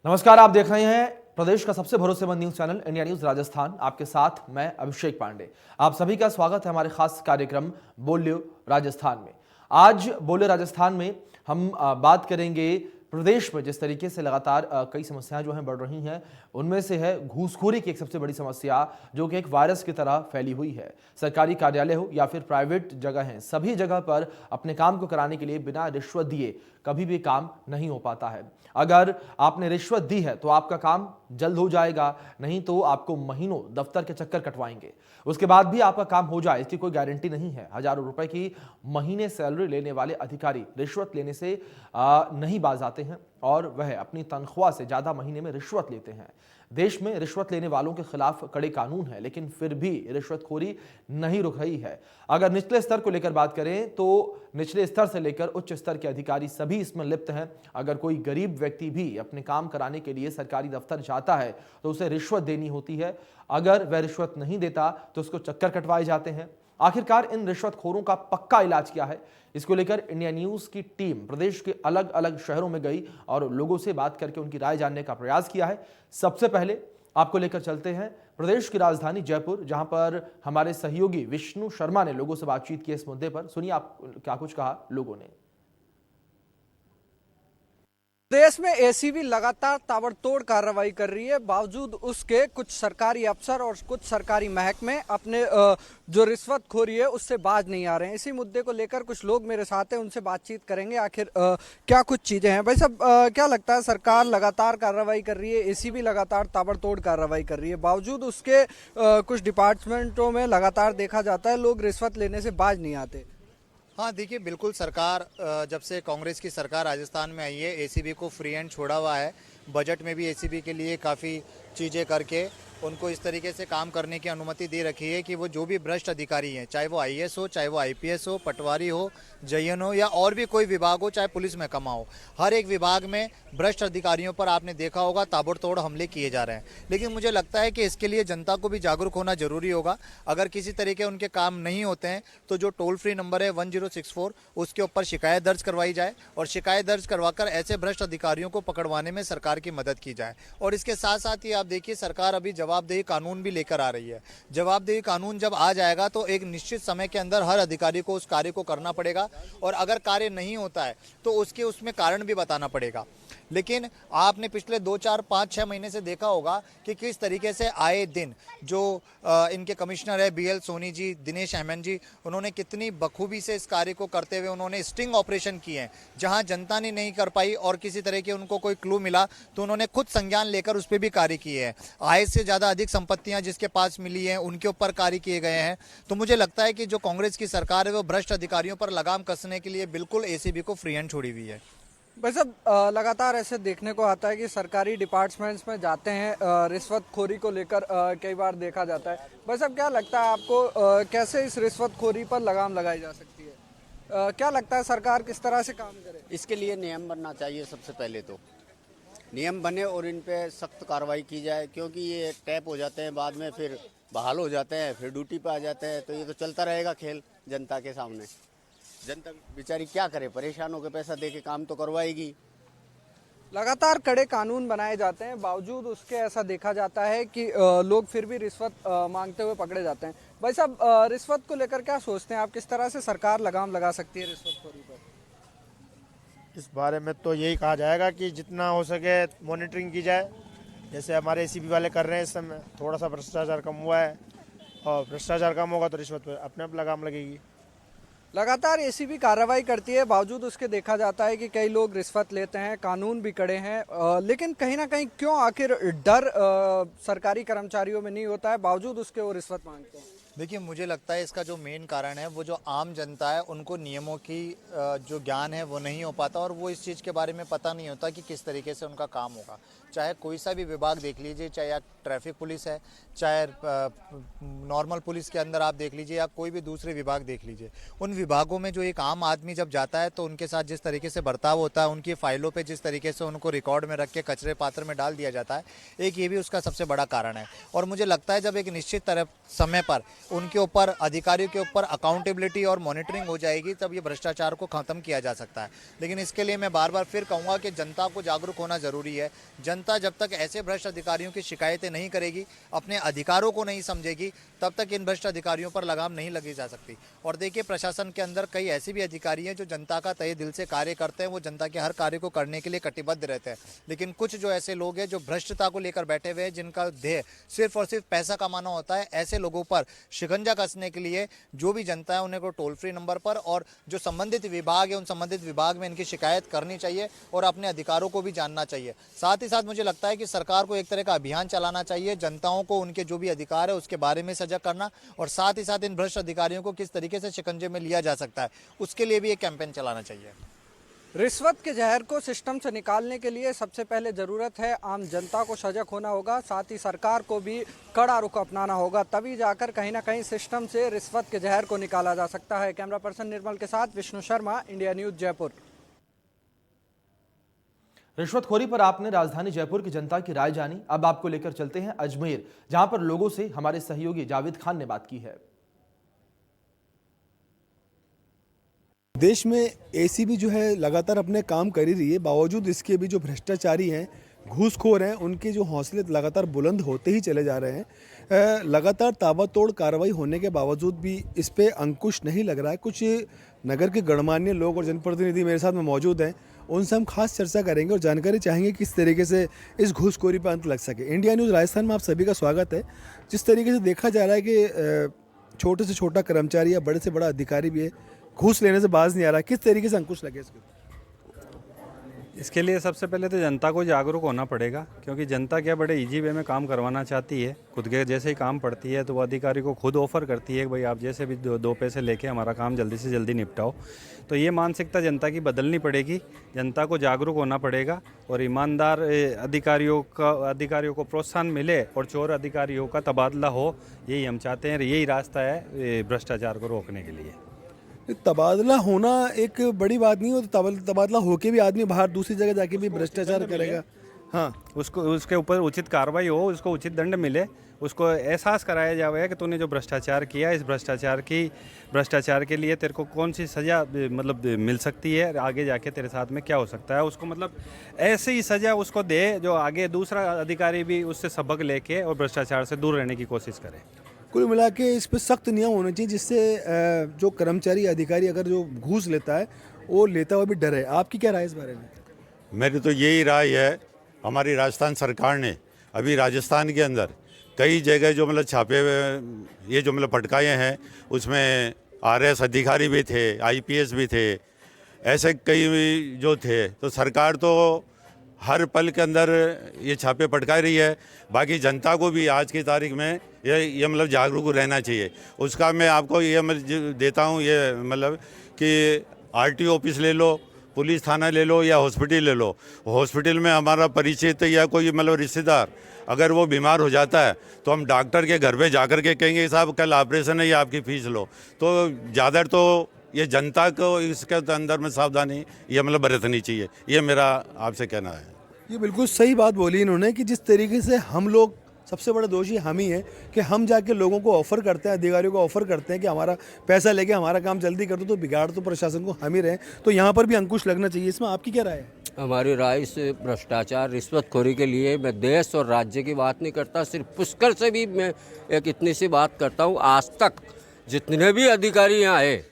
नमस्कार, आप देख रहे हैं प्रदेश का सबसे भरोसेमंद news channel India news Rajasthan. आपके साथ मैं अभिषेक पांडे। आप सभी का स्वागत है हमारे खास कार्यक्रम बोलियो राजस्थान में। आज बोलियो राजस्थान में हम बात करेंगे प्रदेश में जिस तरीके से लगातार कई समस्याएं जो हैं बढ़ रही हैं, उनमें से है घूसखोरी की एक सबसे बड़ी समस्या जो कि एक वायरस की तरह फैली हुई है। सरकारी कार्यालय हो या फिर प्राइवेट जगह हैं, सभी जगह पर अपने काम को कराने के लिए बिना रिश्वत दिए कभी भी काम नहीं हो पाता है। अगर आपने रिश्वत दी है तो आपका काम जल्द हो जाएगा, नहीं तो आपको महीनों दफ्तर के चक्कर कटवाएंगे। उसके बाद भी आपका काम हो जाए इसकी कोई गारंटी नहीं है। हजारों रुपए की महीने सैलरी लेने वाले अधिकारी रिश्वत लेने से नहीं बाज आते हैं और वह अपनी तनख्वाह से ज्यादा महीने में रिश्वत लेते हैं। देश में रिश्वत लेने वालों के खिलाफ कड़े कानून है, लेकिन फिर भी रिश्वतखोरी नहीं रुक रही है। अगर निचले स्तर को लेकर बात करें तो निचले स्तर से लेकर उच्च स्तर के अधिकारी सभी इसमें लिप्त हैं। अगर कोई गरीब व्यक्ति भी अपने काम कराने के लिए सरकारी दफ्तर जाता है तो उसे रिश्वत देनी होती है। अगर वह रिश्वत नहीं देता तो उसको चक्कर कटवाए जाते हैं। आखिरकार इन रिश्वतखोरों का पक्का इलाज क्या है, इसको लेकर इंडिया न्यूज की टीम प्रदेश के अलग अलग शहरों में गई और लोगों से बात करके उनकी राय जानने का प्रयास किया है। सबसे पहले आपको लेकर चलते हैं प्रदेश की राजधानी जयपुर, जहां पर हमारे सहयोगी विष्णु शर्मा ने लोगों से बातचीत की इस मुद्दे पर। सुनिए आप क्या कुछ कहा लोगों ने। देश में एसीबी लगातार ताबड़तोड़ कार्रवाई कर रही है, बावजूद उसके कुछ सरकारी अफसर और कुछ सरकारी महकमे अपने जो रिश्वतखोरी है उससे बाज नहीं आ रहे हैं। इसी मुद्दे को लेकर कुछ लोग मेरे साथ हैं, उनसे बातचीत करेंगे। आखिर क्या कुछ चीजें हैं भाई साहब, क्या लगता है सरकार लगातार कार्रवाई कर रही है, एसीबी लगातार ताबड़तोड़ कार्रवाई कर रही है, बावजूद उसके कुछ डिपार्टमेंटों में लगातार देखा जाता है लोग रिश्वत लेने से बाज नहीं आते। हाँ देखिए, बिल्कुल सरकार जब से कांग्रेस की सरकार राजस्थान में आई है एसीबी को फ्री हैंड छोड़ा हुआ है। बजट में भी एसीबी के लिए काफ़ी चीज़ें करके उनको इस तरीके से काम करने की अनुमति दे रखी है कि वो जो भी भ्रष्ट अधिकारी हैं, चाहे वो आईएएस हो, चाहे वो आईपीएस हो, पटवारी हो, जयन हो या और भी कोई विभाग हो, चाहे पुलिस महकमा हो, हर एक विभाग में भ्रष्ट अधिकारियों पर आपने देखा होगा ताबड़तोड़ हमले किए जा रहे हैं। लेकिन मुझे लगता है कि इसके लिए जनता को भी जागरूक होना जरूरी होगा। अगर किसी तरीके उनके काम नहीं होते हैं तो जो टोल फ्री नंबर है 1064 उसके ऊपर शिकायत दर्ज करवाई जाए और शिकायत दर्ज करवाकर ऐसे भ्रष्ट अधिकारियों को पकड़वाने में सरकार की मदद की जाए। और इसके साथ साथ ही आप देखिए सरकार अभी जवाबदेही कानून भी लेकर आ रही है। जवाबदेही कानून जब आ जाएगा तो एक निश्चित समय के अंदर हर अधिकारी को उस कार्य को करना पड़ेगा और अगर कार्य नहीं होता है तो उसमें कारण भी बताना पड़ेगा। लेकिन आपने पिछले 2, 4, 5, 6 महीने से देखा होगा कि किस तरीके से आए दिन जो इनके कमिश्नर है बीएल सोनी जी, दिनेश एमएन जी, उन्होंने कितनी बखूबी से इस कार्य को करते हुए उन्होंने स्टिंग ऑपरेशन किए हैं। जहां जनता ने नहीं कर पाई और किसी तरह के उनको कोई क्लू मिला तो उन्होंने खुद संज्ञान लेकर उस पर भी कार्य किए हैं। आय से ज़्यादा अधिक संपत्तियां जिसके पास मिली हैं उनके ऊपर कार्य किए गए हैं। तो मुझे लगता है कि जो कांग्रेस की सरकार है वो भ्रष्ट अधिकारियों पर लगाम कसने के लिए बिल्कुल एसीबी को फ्री हैंड छोड़ी हुई है। भाई साहब, लगातार ऐसे देखने को आता है कि सरकारी डिपार्टमेंट्स में जाते हैं, रिश्वतखोरी को लेकर कई बार देखा जाता है। भाई साहब, क्या लगता है आपको, कैसे इस रिश्वतखोरी पर लगाम लगाई जा सकती है? क्या लगता है सरकार किस तरह से काम करे? इसके लिए नियम बनना चाहिए। सबसे पहले तो नियम बने और इन पे सख्त कार्रवाई की जाए, क्योंकि ये टैप हो जाते हैं, बाद में फिर बहाल हो जाते हैं, फिर ड्यूटी पे आ जाते हैं, तो ये तो चलता रहेगा खेल जनता के सामने। जनता बेचारी क्या करे, परेशान होकर पैसा दे के काम तो करवाएगी। लगातार कड़े कानून बनाए जाते हैं, बावजूद उसके ऐसा देखा जाता है कि लोग फिर भी रिश्वत मांगते हुए पकड़े जाते हैं। भाई साहब, रिश्वत को लेकर क्या सोचते हैं आप, किस तरह से सरकार लगाम लगा सकती है रिश्वतखोरी पर? इस बारे में तो यही कहा जाएगा कि जितना हो सके मॉनिटरिंग की जाए, जैसे हमारे एसीबी वाले कर रहे हैं। इस समय थोड़ा सा भ्रष्टाचार कम हुआ है और भ्रष्टाचार कम होगा तो रिश्वत पर अपने आप लगाम लगेगी। लगातार एसीबी कार्रवाई करती है, बावजूद उसके देखा जाता है कि कई लोग रिश्वत लेते हैं, कानून भी कड़े हैं, लेकिन कहीं ना कहीं क्यों आखिर डर सरकारी कर्मचारियों में नहीं होता है, बावजूद उसके वो रिश्वत मांगते हैं? देखिए, मुझे लगता है इसका जो मेन कारण है वो जो आम जनता है उनको नियमों की जो ज्ञान है वो नहीं हो पाता और वो इस चीज़ के बारे में पता नहीं होता कि किस तरीके से उनका काम होगा। चाहे कोई सा भी विभाग देख लीजिए, चाहे ट्रैफिक पुलिस है, चाहे नॉर्मल पुलिस के अंदर आप देख लीजिए या कोई भी दूसरे विभाग देख लीजिए, उन विभागों में जो एक आम आदमी जब जाता है तो उनके साथ जिस तरीके से बर्ताव होता है, उनकी फाइलों पे जिस तरीके से उनको रिकॉर्ड में रख के कचरे पात्र में डाल दिया जाता है, एक ये भी उसका सबसे बड़ा कारण है। और मुझे लगता है जब एक निश्चित समय पर उनके ऊपर, अधिकारियों के ऊपर अकाउंटेबिलिटी और मॉनिटरिंग हो जाएगी, तब ये भ्रष्टाचार को ख़त्म किया जा सकता है। लेकिन इसके लिए मैं बार बार फिर कहूँगा कि जनता को जागरूक होना ज़रूरी है। जनता जब तक ऐसे भ्रष्ट अधिकारियों की शिकायतें नहीं करेगी, अपने अधिकारों को नहीं समझेगी, तब तक इन भ्रष्ट अधिकारियों पर लगाम नहीं लगी जा सकती। और देखिए, प्रशासन के अंदर कई ऐसे भी अधिकारी हैं जो जनता का तहे दिल से कार्य करते हैं, वो जनता के हर कार्य को करने के लिए कटिबद्ध रहते हैं। लेकिन कुछ जो ऐसे लोग हैं जो भ्रष्टता को लेकर बैठे हुए हैं, जिनका ध्येय सिर्फ और सिर्फ पैसा कमाना होता है, ऐसे लोगों पर शिकंजा कसने के लिए जो भी जनता है उन्हें को टोल फ्री नंबर पर और जो संबंधित विभाग है उन संबंधित विभाग में इनकी शिकायत करनी चाहिए और अपने अधिकारों को भी जानना चाहिए। साथ ही साथ मुझे लगता है कि सरकार को एक तरह का अभियान चलाना चाहिए, जनताओं को उनके जो भी अधिकार है उसके बारे में सजग करना, और साथ ही साथ इन भ्रष्ट अधिकारियों को किस तरीके से शिकंजे में लिया जा सकता है उसके लिए भी एक कैंपेन चलाना चाहिए। रिश्वत के जहर को सिस्टम से निकालने के लिए सबसे पहले ज़रूरत है आम जनता को सजग होना होगा, साथ ही सरकार को भी कड़ा रुख अपनाना होगा, तभी जाकर कहीं ना कहीं सिस्टम से रिश्वत के जहर को निकाला जा सकता है। कैमरा पर्सन निर्मल के साथ विष्णु शर्मा, इंडिया न्यूज़, जयपुर। रिश्वतखोरी पर आपने राजधानी जयपुर की जनता की राय जानी। अब आपको लेकर चलते हैं अजमेर, जहां पर लोगों से हमारे सहयोगी जावेद खान ने बात की है। देश में एसीबी जो है लगातार अपने काम कर ही रही है, बावजूद इसके भी जो भ्रष्टाचारी हैं, घूसखोर हैं, उनके जो हौसले लगातार बुलंद होते ही चले जा रहे हैं। लगातार ताबड़तोड़ कार्रवाई होने के बावजूद भी इस पे अंकुश नहीं लग रहा है। कुछ नगर के गणमान्य लोग और जनप्रतिनिधि मेरे साथ में मौजूद हैं, उनसे हम खास चर्चा करेंगे और जानकारी चाहेंगे किस तरीके से इस घूसखोरी पर अंत लग सके। इंडिया न्यूज़ राजस्थान में आप सभी का स्वागत है। जिस तरीके से देखा जा रहा है कि छोटे से छोटा कर्मचारी या बड़े से बड़ा अधिकारी भी है, घूस लेने से बाज नहीं आ रहा, किस तरीके से अंकुश लगे इसके लिए सबसे पहले तो जनता को जागरूक होना पड़ेगा, क्योंकि जनता क्या बड़े इजी वे में काम करवाना चाहती है। खुद के जैसे ही काम पड़ती है तो वो अधिकारी को खुद ऑफर करती है कि भाई आप जैसे भी दो पैसे लेके हमारा काम जल्दी से जल्दी निपटाओ। तो ये मानसिकता जनता की बदलनी पड़ेगी, जनता को जागरूक होना पड़ेगा और ईमानदार अधिकारियों को प्रोत्साहन मिले और चोर अधिकारियों का तबादला हो, यही हम चाहते हैं। यही रास्ता है भ्रष्टाचार को रोकने के लिए। तबादला होना एक बड़ी बात नहीं हो, तो तबादला होके भी आदमी बाहर दूसरी जगह जाके भी भ्रष्टाचार करेगा। हाँ, उसके ऊपर उचित कार्रवाई हो, उसको उचित दंड मिले, उसको एहसास कराया जाए कि तूने जो भ्रष्टाचार किया, इस भ्रष्टाचार के लिए तेरे को कौन सी सज़ा मतलब मिल सकती है, आगे जाके तेरे साथ में क्या हो सकता है। उसको मतलब ऐसी ही सज़ा उसको दे जो आगे दूसरा अधिकारी भी उससे सबक लेके और भ्रष्टाचार से दूर रहने की कोशिश करे। कुल मिला के इस पर सख्त नियम होने चाहिए, जिससे जो कर्मचारी अधिकारी अगर जो घूस लेता है वो लेता हुआ भी डरे। आपकी क्या राय है इस बारे में? मेरी तो यही राय है। हमारी राजस्थान सरकार ने अभी राजस्थान के अंदर कई जगह जो मतलब छापे ये जो मतलब पटकाए हैं, उसमें आरएस अधिकारी भी थे, आईपीएस भी थे, ऐसे कई जो थे। तो सरकार तो हर पल के अंदर ये छापे पटका रही है। बाकी जनता को भी आज की तारीख में ये मतलब जागरूक रहना चाहिए। उसका मैं आपको ये देता हूँ, ये मतलब कि आरटीओ ऑफिस ले लो, पुलिस थाना ले लो या हॉस्पिटल ले लो। हॉस्पिटल में हमारा परिचित या कोई मतलब रिश्तेदार अगर वो बीमार हो जाता है तो हम डॉक्टर के घर पे जाकर के कहेंगे साहब कल ऑपरेशन है या आपकी फीस लो। तो ज़्यादा तो ये जनता को इसके अंदर में सावधानी ये मतलब बरतनी चाहिए, ये मेरा आपसे कहना है। ये बिल्कुल सही बात बोली इन्होंने कि जिस तरीके से हम लोग, सबसे बड़ा दोषी हम ही हैं कि हम जाके लोगों को ऑफर करते हैं, अधिकारियों को ऑफर करते हैं कि हमारा पैसा लेके हमारा काम जल्दी कर दो, तो बिगाड़ तो प्रशासन को हम ही रहे। तो यहाँ पर भी अंकुश लगना चाहिए। इसमें आपकी क्या राय है? हमारी राय से भ्रष्टाचार रिश्वतखोरी के लिए मैं देश और राज्य की बात नहीं करता, सिर्फ पुष्कर से भी मैं एक इतनी सी बात करता हूँ। आज तक जितने भी अधिकारी यहाँ आए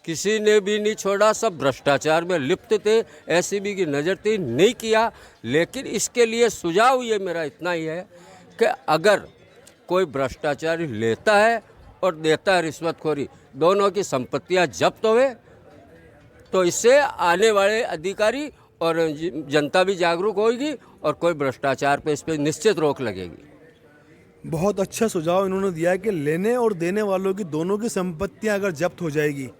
किसी ने भी नहीं छोड़ा, सब भ्रष्टाचार में लिप्त थे, एसीबी की नज़र थी, नहीं किया। लेकिन इसके लिए सुझाव ये मेरा इतना ही है कि अगर कोई भ्रष्टाचारी लेता है और देता है रिश्वतखोरी, दोनों की संपत्तियां जब्त हुए, तो इससे आने वाले अधिकारी और जनता भी जागरूक होगी और कोई भ्रष्टाचार पे इस पर निश्चित रोक लगेगी। बहुत अच्छा सुझाव इन्होंने दिया है कि लेने और देने वालों की दोनों की संपत्तियां अगर जब्त हो जाएगी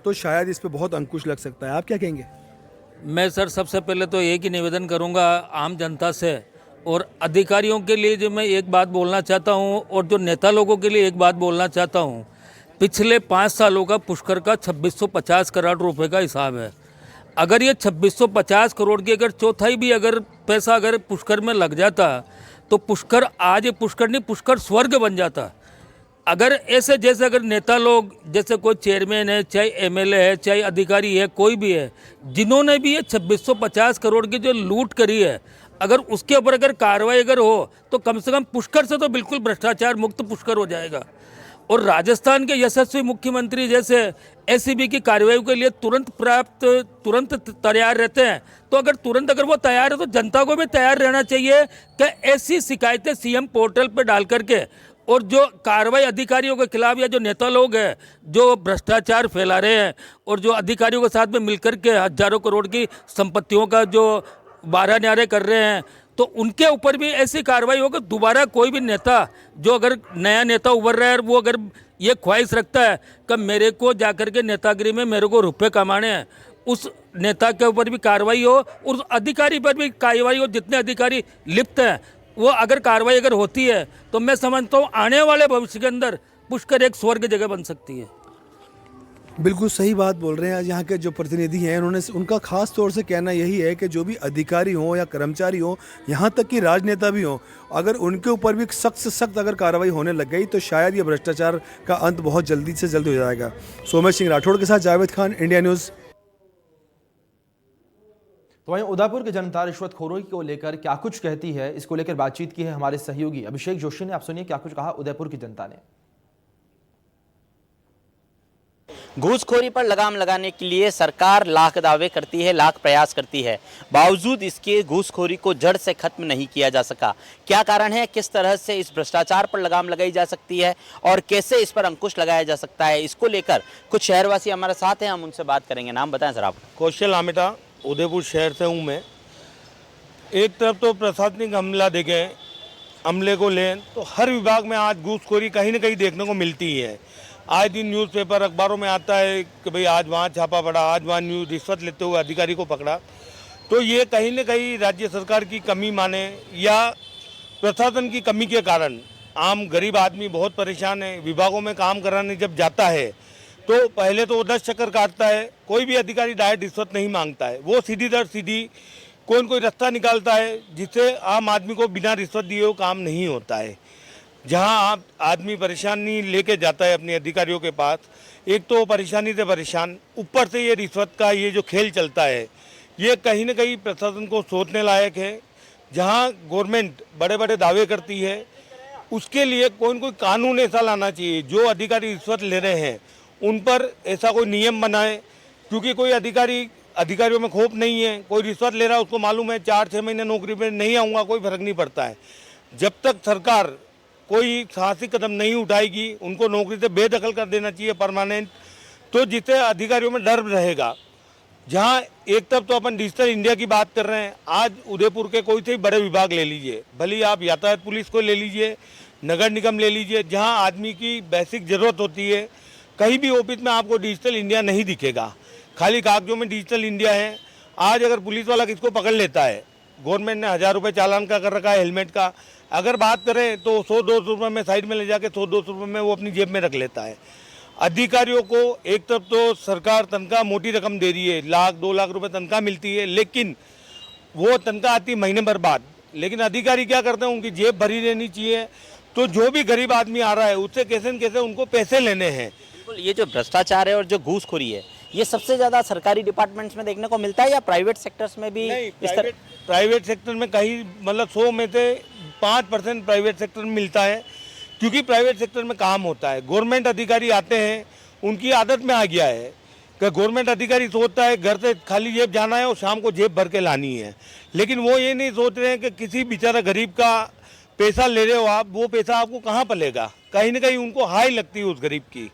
तो शायद इस पे बहुत अंकुश लग सकता है। आप क्या कहेंगे? मैं सर सबसे पहले तो एक ही निवेदन करूंगा आम जनता से और अधिकारियों के लिए, जो मैं एक बात बोलना चाहता हूं और जो नेता लोगों के लिए एक बात बोलना चाहता हूं। पिछले 5 सालों का पुष्कर का 2650 करोड़ रुपए का हिसाब है। अगर ये 2650 करोड़ की अगर चौथाई भी अगर पैसा अगर पुष्कर में लग जाता तो पुष्कर आज पुष्कर नहीं, पुष्कर स्वर्ग बन जाता। अगर ऐसे जैसे अगर नेता लोग जैसे कोई चेयरमैन है, चाहे एमएलए है, चाहे अधिकारी है, कोई भी है, जिन्होंने भी ये 2650 करोड़ की जो लूट करी है, अगर उसके ऊपर अगर कार्रवाई अगर हो तो कम से कम पुष्कर से तो बिल्कुल भ्रष्टाचार मुक्त पुष्कर हो जाएगा। और राजस्थान के यशस्वी मुख्यमंत्री जैसे एसीबी की कार्रवाई के लिए तुरंत तैयार रहते हैं, तो अगर वो तैयार है तो जनता को भी तैयार रहना चाहिए कि ऐसी शिकायतें सीएम पोर्टल पर डाल करके और जो कार्रवाई अधिकारियों के खिलाफ या जो नेता लोग हैं जो भ्रष्टाचार फैला रहे हैं और जो अधिकारियों के साथ में मिलकर के हजारों करोड़ की संपत्तियों का जो बारह न्यारे कर रहे हैं, तो उनके ऊपर भी ऐसी कार्रवाई हो कि दोबारा कोई भी नेता जो अगर नया नेता उभर रहा है वो अगर ये ख्वाहिश रखता है कि मेरे को जाकर के नेतागिरी में मेरे को रुपए कमाने हैं, उस नेता के ऊपर भी कार्रवाई हो, उस अधिकारी पर भी कार्रवाई हो। जितने अधिकारी लिप्त हैं वो अगर कार्रवाई अगर होती है तो मैं समझता हूँ आने वाले भविष्य के अंदर पुष्कर एक स्वर्ग जगह बन सकती है। बिल्कुल सही बात बोल रहे हैं। आज यहाँ के जो प्रतिनिधि हैं उनका खास तौर से कहना यही है कि जो भी अधिकारी हों या कर्मचारी हों, यहाँ तक कि राजनेता भी हों, अगर उनके ऊपर भी सख्त से सख्त अगर कार्रवाई होने लग गई तो शायद ये भ्रष्टाचार का अंत बहुत जल्दी से जल्द हो जाएगा। सोमेश सिंह राठौड़ के साथ जावेद खान, इंडिया न्यूज़। तो वहीं उदयपुर की जनता रिश्वतखोरी को लेकर क्या कुछ कहती है, इसको लेकर बातचीत की है हमारे सहयोगी अभिषेक जोशी ने। आप सुनिए क्या कुछ कहा उदयपुर की जनता ने। घूसखोरी पर लगाम लगाने के लिए सरकार लाख दावे करती है, लाख प्रयास करती है, बावजूद इसके घूसखोरी को जड़ से खत्म नहीं किया जा सका। क्या कारण है, किस तरह से इस भ्रष्टाचार पर लगाम लगाई जा सकती है और कैसे इस पर अंकुश लगाया जा सकता है, इसको लेकर कुछ शहरवासी हमारे साथ हैं, हम उनसे बात करेंगे। नाम बताएं सर आप। कौशल आमेटा, उदयपुर शहर से हूँ मैं। एक तरफ तो प्रशासनिक हमला देखें, हमले को लें तो हर विभाग में आज घूसखोरी कहीं ना कहीं देखने को मिलती ही है। आज दिन न्यूज़पेपर अखबारों में आता है कि भाई आज वहाँ छापा पड़ा, आज वहाँ रिश्वत लेते हुए अधिकारी को पकड़ा। तो ये कहीं ना कहीं राज्य सरकार की कमी माने या प्रशासन की कमी के कारण आम गरीब आदमी बहुत परेशान है। विभागों में काम कराने जब जाता है तो पहले तो वो 10 चक्कर काटता है। कोई भी अधिकारी डायरेक्ट रिश्वत नहीं मांगता है, वो सीधी दर सीधी कोई न कोई रास्ता निकालता है जिससे आम आदमी को बिना रिश्वत दिए वो काम नहीं होता है। जहां आप आदमी परेशानी लेके जाता है अपने अधिकारियों के पास, एक तो परेशानी से परेशान, ऊपर से ये रिश्वत का ये जो खेल चलता है, ये कहीं ना कहीं प्रशासन को सोचने लायक है। जहां गवर्नमेंट बड़े बड़े दावे करती है, उसके लिए कोई न कोई कानून ऐसा लाना चाहिए। जो अधिकारी रिश्वत ले रहे हैं उन पर ऐसा कोई नियम बनाए, क्योंकि कोई अधिकारियों में खौफ नहीं है। कोई रिश्वत ले रहा है उसको मालूम है 4-6 महीने नौकरी पर नहीं आऊँगा, कोई फर्क नहीं पड़ता है। जब तक सरकार कोई साहसिक कदम नहीं उठाएगी, उनको नौकरी से बेदखल कर देना चाहिए परमानेंट, तो जिससे अधिकारियों में डर रहेगा। जहां एक तरफ तो अपन डिजिटल इंडिया की बात कर रहे हैं, आज उदयपुर के कोई से बड़े विभाग ले लीजिए, भले आप यातायात पुलिस को ले लीजिए, नगर निगम ले लीजिए, जहां आदमी की बेसिक ज़रूरत होती है, कहीं भी ऑफिस में आपको डिजिटल इंडिया नहीं दिखेगा, खाली कागजों में डिजिटल इंडिया है। आज अगर पुलिस वाला किसको पकड़ लेता है, गवर्नमेंट ने 1000 रुपये चालान का कर रखा है हेलमेट का, अगर बात करें तो 100-200 रुपये में साइड में ले जाके 100-200 रुपये में वो अपनी जेब में रख लेता है। अधिकारियों को एक तरफ तो सरकार तनख्वाह मोटी रकम दे रही है, 1-2 लाख रुपए तनख्वाह मिलती है, लेकिन वो तनख्वाह आती है महीने भर बाद। लेकिन अधिकारी क्या करते हैं, उनकी जेब भरी रहनी चाहिए। तो जो भी गरीब आदमी आ रहा है उससे कैसे न कैसे उनको पैसे लेने हैं। ये जो भ्रष्टाचार है और जो घूसखोरी है, ये सबसे ज़्यादा सरकारी डिपार्टमेंट्स में देखने को मिलता है या प्राइवेट सेक्टर्स में भी? प्राइवेट सेक्टर में कहीं मतलब 100 में से 5% प्राइवेट सेक्टर में मिलता है, क्योंकि प्राइवेट सेक्टर में काम होता है। गवर्नमेंट अधिकारी आते हैं, उनकी आदत में आ गया है कि गवर्नमेंट अधिकारी सोचता है घर से खाली जेब जाना है और शाम को जेब भर के लानी है, लेकिन वो ये नहीं सोच रहे हैं कि किसी बेचारा गरीब का पैसा ले रहे हो आप, वो पैसा आपको कहाँ पलेगा। कहीं ना कहीं उनको हाई लगती है उस गरीब की।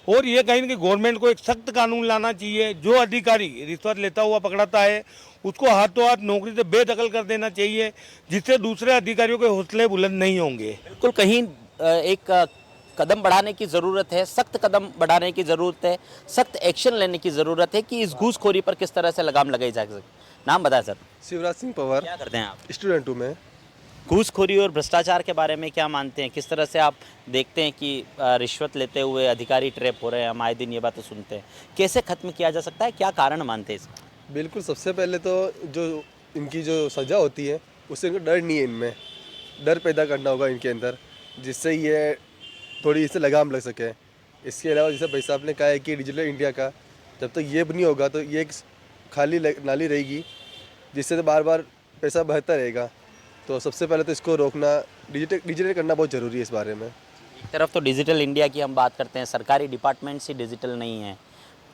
और ये कहीं ना कहीं गवर्नमेंट को एक सख्त कानून लाना चाहिए। जो अधिकारी रिश्वत लेता हुआ पकड़ाता है उसको हाथों हाथ नौकरी से बेदखल कर देना चाहिए, जिससे दूसरे अधिकारियों के हौसले बुलंद नहीं होंगे। बिल्कुल, कहीं एक कदम बढ़ाने की ज़रूरत है, सख्त कदम बढ़ाने की ज़रूरत है, सख्त एक्शन लेने की ज़रूरत है कि इस घूसखोरी पर किस तरह से लगाम लगाई जा सके। नाम बताएं सर। शिवराज सिंह पवार। क्या करते हैं आप? स्टूडेंट हूँ मैं। घूसखोरी और भ्रष्टाचार के बारे में क्या मानते हैं, किस तरह से आप देखते हैं कि रिश्वत लेते हुए अधिकारी ट्रैप हो रहे हैं, हम आए दिन ये बातें सुनते हैं, कैसे खत्म किया जा सकता है, क्या कारण मानते हैं इसका? बिल्कुल, सबसे पहले तो जो इनकी जो सज़ा होती है उससे इनको डर नहीं है, इनमें डर पैदा करना होगा इनके अंदर, जिससे ये थोड़ी इससे लगाम लग सके। इसके अलावा जैसे भाई साहब ने कहा है कि डिजिटल इंडिया का जब तक ये भी नहीं होगा तो ये एक खाली नाली रहेगी, जिससे तो बार बार पैसा बहता रहेगा। तो सबसे पहले तो इसको रोकना, डिजिटल करना बहुत ज़रूरी है इस बारे में। एक तरफ तो डिजिटल इंडिया की हम बात करते हैं, सरकारी डिपार्टमेंट्स ही डिजिटल नहीं है,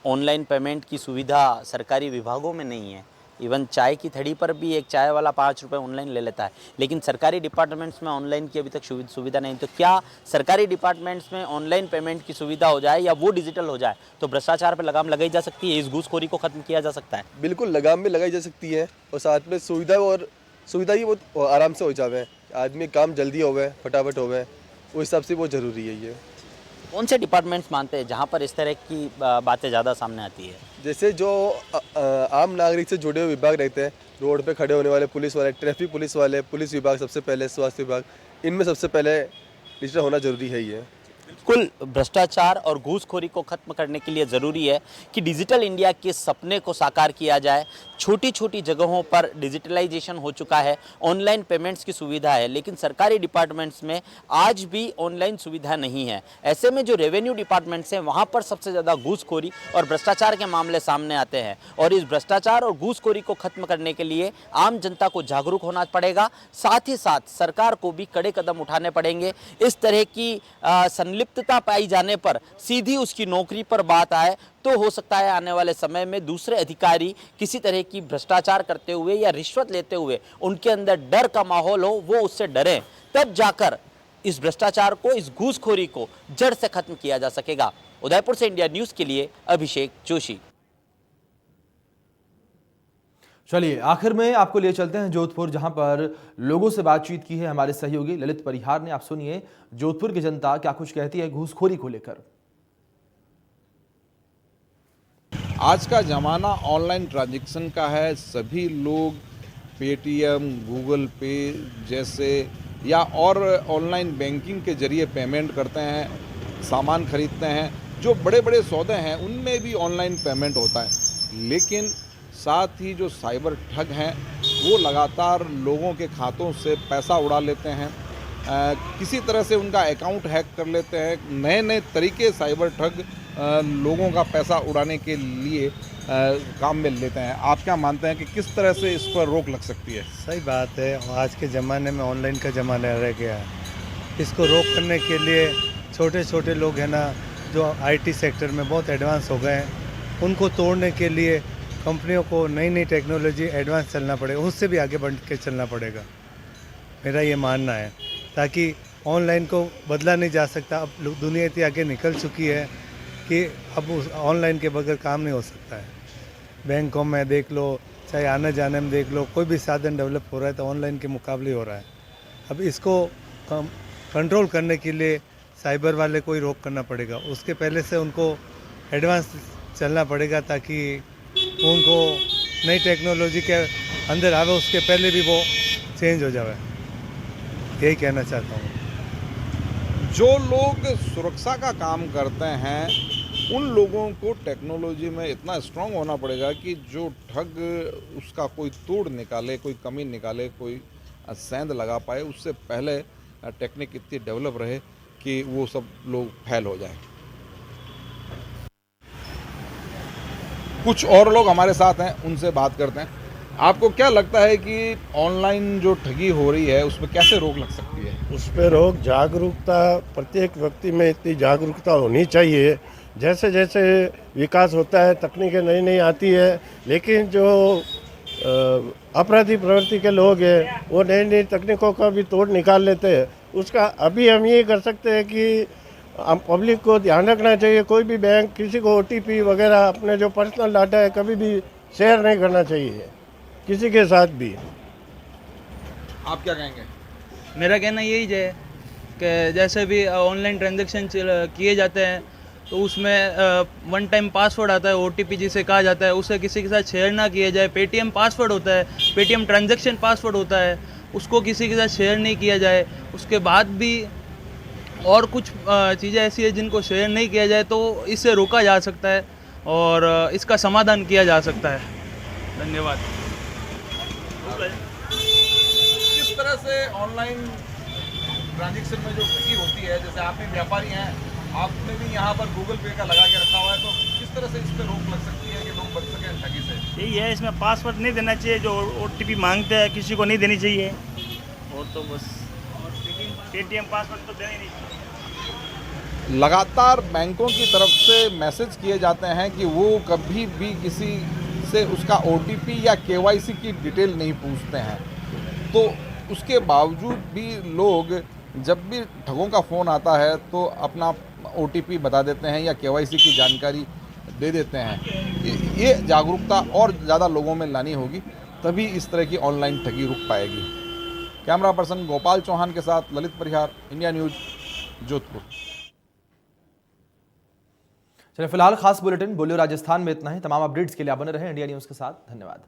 ऑनलाइन पेमेंट की सुविधा सरकारी विभागों में नहीं है। इवन चाय की थड़ी पर भी एक चाय वाला 5 रुपये ऑनलाइन ले लेता है, लेकिन सरकारी डिपार्टमेंट्स में ऑनलाइन की अभी तक सुविधा नहीं। तो क्या सरकारी डिपार्टमेंट्स में ऑनलाइन पेमेंट की सुविधा हो जाए या वो डिजिटल हो जाए तो भ्रष्टाचार पर लगाम लगाई जा सकती है, इस घूसखोरी को खत्म किया जा सकता है? बिल्कुल लगाम भी लगाई जा सकती है और साथ में सुविधा ही बहुत आराम से हो जावे, आदमी काम जल्दी होवे, फटाफट होवे, उस हिसाब से बहुत ज़रूरी है ये। कौन से डिपार्टमेंट्स मानते हैं जहाँ पर इस तरह की बातें ज़्यादा सामने आती है? जैसे जो आम नागरिक से जुड़े हुए विभाग रहते हैं, रोड पे खड़े होने वाले पुलिस वाले, ट्रैफिक पुलिस वाले, पुलिस विभाग सबसे पहले, स्वास्थ्य विभाग, इनमें सबसे पहले डिजिटल होना जरूरी है ये। बिल्कुल, भ्रष्टाचार और घूसखोरी को खत्म करने के लिए ज़रूरी है कि डिजिटल इंडिया के सपने को साकार किया जाए। छोटी छोटी जगहों पर डिजिटलाइजेशन हो चुका है, ऑनलाइन पेमेंट्स की सुविधा है, लेकिन सरकारी डिपार्टमेंट्स में आज भी ऑनलाइन सुविधा नहीं है। ऐसे में जो रेवेन्यू डिपार्टमेंट्स हैं वहाँ पर सबसे ज़्यादा घूसखोरी और भ्रष्टाचार के मामले सामने आते हैं, और इस भ्रष्टाचार और घूसखोरी को खत्म करने के लिए आम जनता को जागरूक होना पड़ेगा, साथ ही साथ सरकार को भी कड़े कदम उठाने पड़ेंगे। इस तरह की संलिप्तता पाई जाने पर सीधी उसकी नौकरी पर बात आए तो हो सकता है आने वाले समय में दूसरे अधिकारी किसी तरह की भ्रष्टाचार करते हुए या रिश्वत लेते हुए उनके अंदर डर का माहौल हो, वो उससे डरें, तब जाकर इस भ्रष्टाचार को, इस घूसखोरी को जड़ से खत्म किया जा सकेगा। उदयपुर से इंडिया न्यूज़ के लिए अभिषेक जोशी। चलिए आखिर में आपको लिए चलते हैं जोधपुर, जहां पर लोगों से बातचीत की है हमारे सहयोगी ललित परिहार ने। आप सुनिए जोधपुर की जनता क्या कुछ कहती है घूसखोरी को लेकर। आज का ज़माना ऑनलाइन ट्रांजैक्शन का है। सभी लोग पेटीएम, गूगल पे जैसे या और ऑनलाइन बैंकिंग के जरिए पेमेंट करते हैं, सामान खरीदते हैं। जो बड़े बड़े सौदे हैं उनमें भी ऑनलाइन पेमेंट होता है, लेकिन साथ ही जो साइबर ठग हैं वो लगातार लोगों के खातों से पैसा उड़ा लेते हैं, किसी तरह से उनका अकाउंट हैक कर लेते हैं। नए नए तरीके साइबर ठग लोगों का पैसा उड़ाने के लिए काम में लेते हैं। आप क्या मानते हैं कि किस तरह से इस पर रोक लग सकती है? सही बात है, आज के ज़माने में ऑनलाइन का ज़माना रह गया है। इसको रोक करने के लिए छोटे छोटे लोग हैं ना, जो आईटी सेक्टर में बहुत एडवांस हो गए हैं, उनको तोड़ने के लिए कंपनियों को नई नई टेक्नोलॉजी एडवांस चलना पड़ेगा, उससे भी आगे बढ़ के चलना पड़ेगा, मेरा ये मानना है। ताकि ऑनलाइन को बदला नहीं जा सकता। अब दुनिया इतनी आगे निकल चुकी है कि अब उस ऑनलाइन के बगैर काम नहीं हो सकता है। बैंकों में देख लो, चाहे आने जाने में देख लो, कोई भी साधन डेवलप हो रहा है तो ऑनलाइन के मुकाबले हो रहा है। अब इसको कंट्रोल करने के लिए साइबर वाले को ही रोक करना पड़ेगा, उसके पहले से उनको एडवांस चलना पड़ेगा ताकि उनको नई टेक्नोलॉजी के अंदर आवे, उसके पहले भी वो चेंज हो जाए। यही कहना चाहता हूँ। जो लोग सुरक्षा का काम करते हैं उन लोगों को टेक्नोलॉजी में इतना स्ट्रांग होना पड़ेगा कि जो ठग उसका कोई तोड़ निकाले, कोई कमी निकाले, कोई सेंध लगा पाए, उससे पहले टेक्निक इतनी डेवलप रहे कि वो सब लोग फेल हो जाएं। कुछ और लोग हमारे साथ हैं, उनसे बात करते हैं। आपको क्या लगता है कि ऑनलाइन जो ठगी हो रही है उसमें कैसे रोक लग सकती है? उस पर रोक, जागरूकता, प्रत्येक व्यक्ति में इतनी जागरूकता होनी चाहिए। जैसे जैसे विकास होता है, तकनीकें नई नई आती है, लेकिन जो अपराधी प्रवृत्ति के लोग हैं वो नई नई तकनीकों का भी तोड़ निकाल लेते हैं। उसका अभी हम ये कर सकते हैं कि हम पब्लिक को ध्यान रखना चाहिए, कोई भी बैंक किसी को OTP वगैरह अपने जो पर्सनल डाटा है कभी भी शेयर नहीं करना चाहिए किसी के साथ भी। आप क्या कहेंगे? मेरा कहना यही है कि जैसे भी ऑनलाइन ट्रांजैक्शन किए जाते हैं तो उसमें वन टाइम पासवर्ड आता है, OTP जिसे कहा जाता है, उसे किसी के साथ शेयर ना किया जाए। पेटीएम पासवर्ड होता है, पेटीएम ट्रांजैक्शन पासवर्ड होता है, उसको किसी के साथ शेयर नहीं किया जाए। उसके बाद भी और कुछ चीज़ें ऐसी है जिनको शेयर नहीं किया जाए तो इससे रोका जा सकता है और इसका समाधान किया जा सकता है। धन्यवाद। किस तरह से ऑनलाइन ट्रांजैक्शन में जो ठगी होती है, जैसे आप भी व्यापारी हैं, आपने भी यहाँ पर गूगल पे का लगा के रखा हुआ है, तो किस तरह से इस पर रोक लग सकती है कि लोग बच सकें ठगी से? यही है, इसमें पासवर्ड नहीं देना चाहिए, जो OTP मांगते हैं किसी को नहीं देनी चाहिए, और तो बस पेटीएम पासवर्ड तो देना ही नहीं चाहिए। लगातार बैंकों की तरफ से मैसेज किए जाते हैं कि वो कभी भी किसी से उसका OTP या KYC की डिटेल नहीं पूछते हैं, तो उसके बावजूद भी लोग जब भी ठगों का फ़ोन आता है तो अपना OTP बता देते हैं या KYC की जानकारी दे देते हैं। ये जागरूकता और ज़्यादा लोगों में लानी होगी, तभी इस तरह की ऑनलाइन ठगी रुक पाएगी। कैमरा पर्सन गोपाल चौहान के साथ ललित परिहार, इंडिया न्यूज़, जोधपुर। चलिए फिलहाल खास बुलेटिन बोलियो राजस्थान में इतना ही। तमाम अपडेट्स के लिए आप बने रहें इंडिया न्यूज़ के साथ। धन्यवाद।